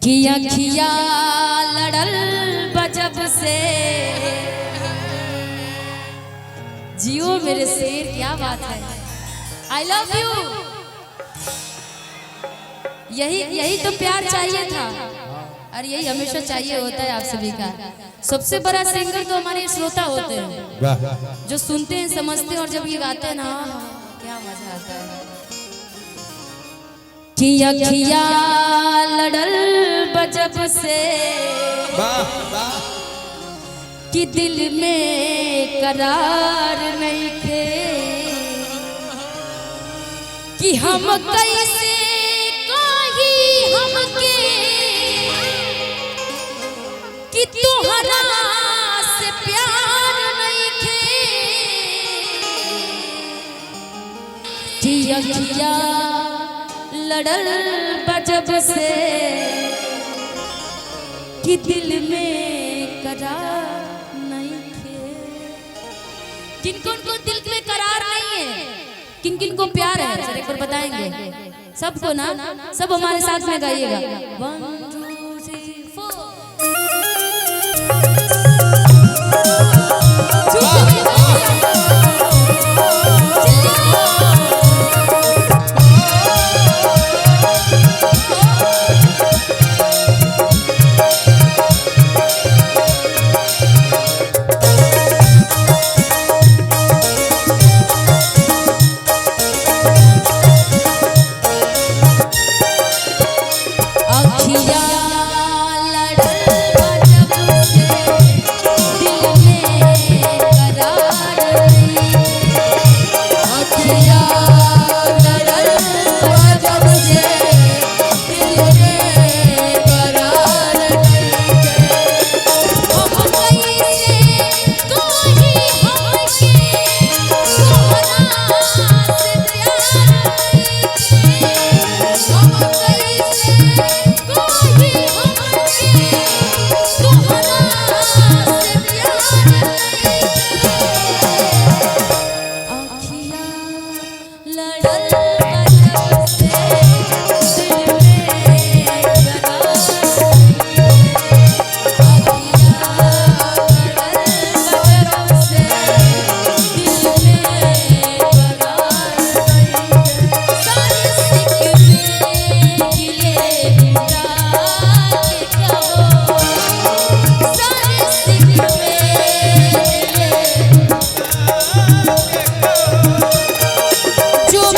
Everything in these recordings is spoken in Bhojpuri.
कि अखिया लड़ल बजब से। जियो मेरे शेर, क्या बात है। I love you. यही तो प्यार चाहिए था और यही हमेशा चाहिए होता है आप सभी का। सबसे बड़ा सिंगर तो हमारे श्रोता होते हैं, जो सुनते हैं समझते हैं और जब ये गाते हैं ना क्या मजा आता है। कि अखिया लड़ल बजब से कि दिल में करार नहीं थे कि हम कैसे कही हमके कि तुहरा से प्यार नहीं थे कि अखिया लड़ल बजब से कि दिल में करार नहीं थे। किन किन को दिल में करार नहीं है, किन किन को प्यार है, सर एक बार बताएंगे सबको ना। सब हमारे साथ में गाइएगा। 1 2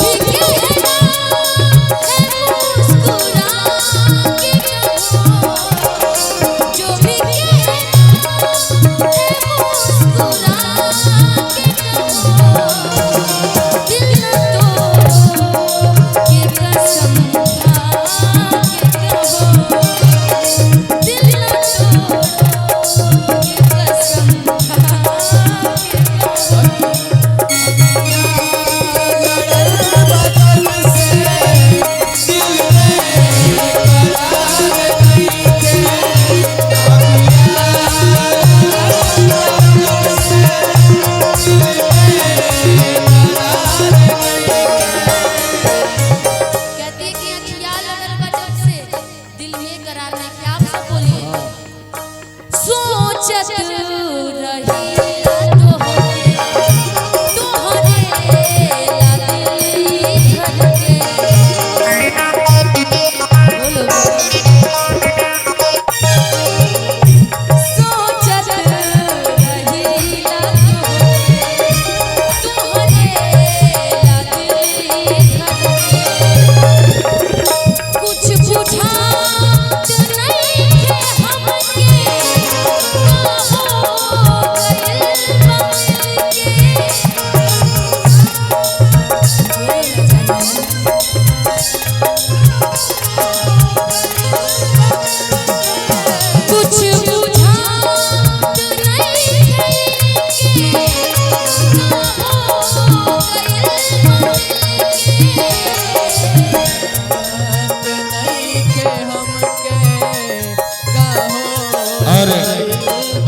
3 4।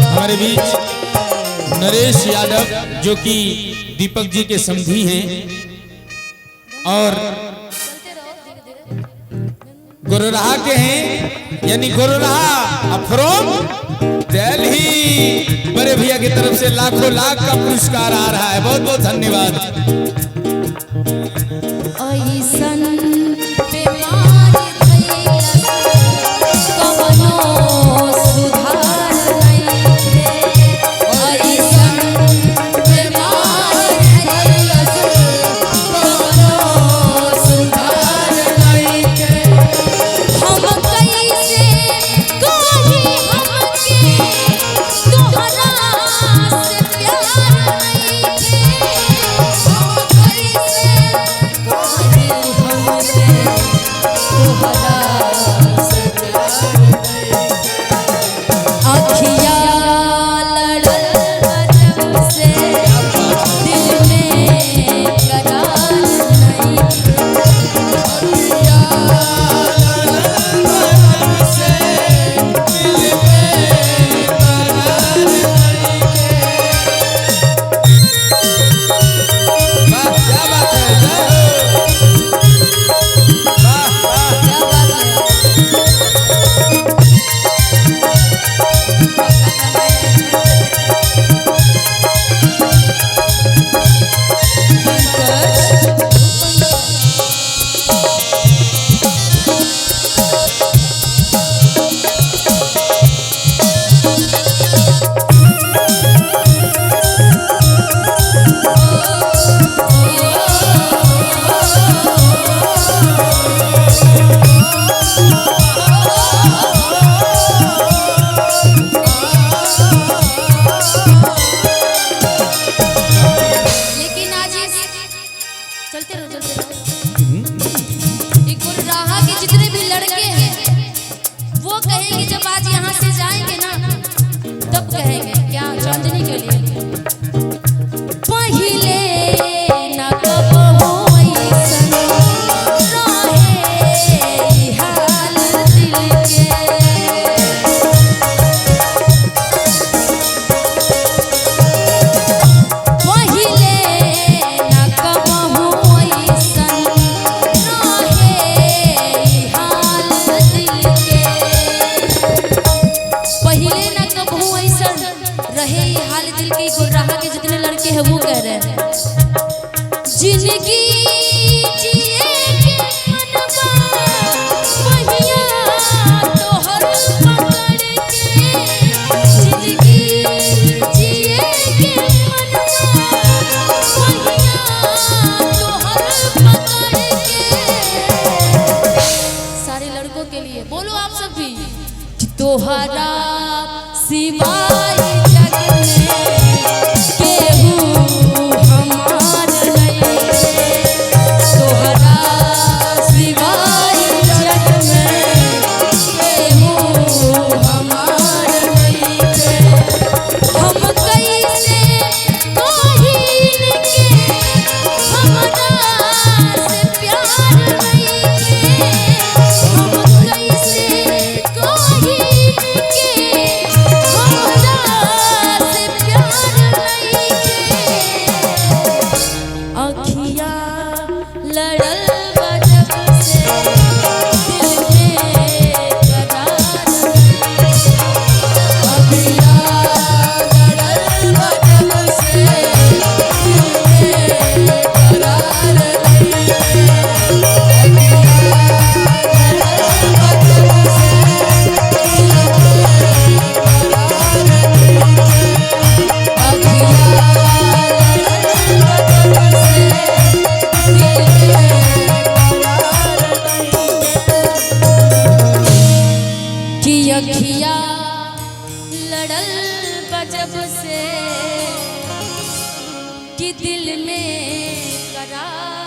हमारे बीच नरेश यादव जो कि दीपक जी के समधी हैं और गुरुराहा के हैं, यानी गोरहा फ्रॉम दिल्ली। बड़े भैया की तरफ से लाखों लाख का पुरस्कार आ रहा है। बहुत बहुत धन्यवाद। तोहरा सिवाय जग में केहू हमार नहीं। तोहरा सिवाय जग में केहू हमार नहीं। हम कैसे कहिन के हमरा से प्यार नहीं। हम कैसे अखिया लड़ल बजब से कि दिल में करार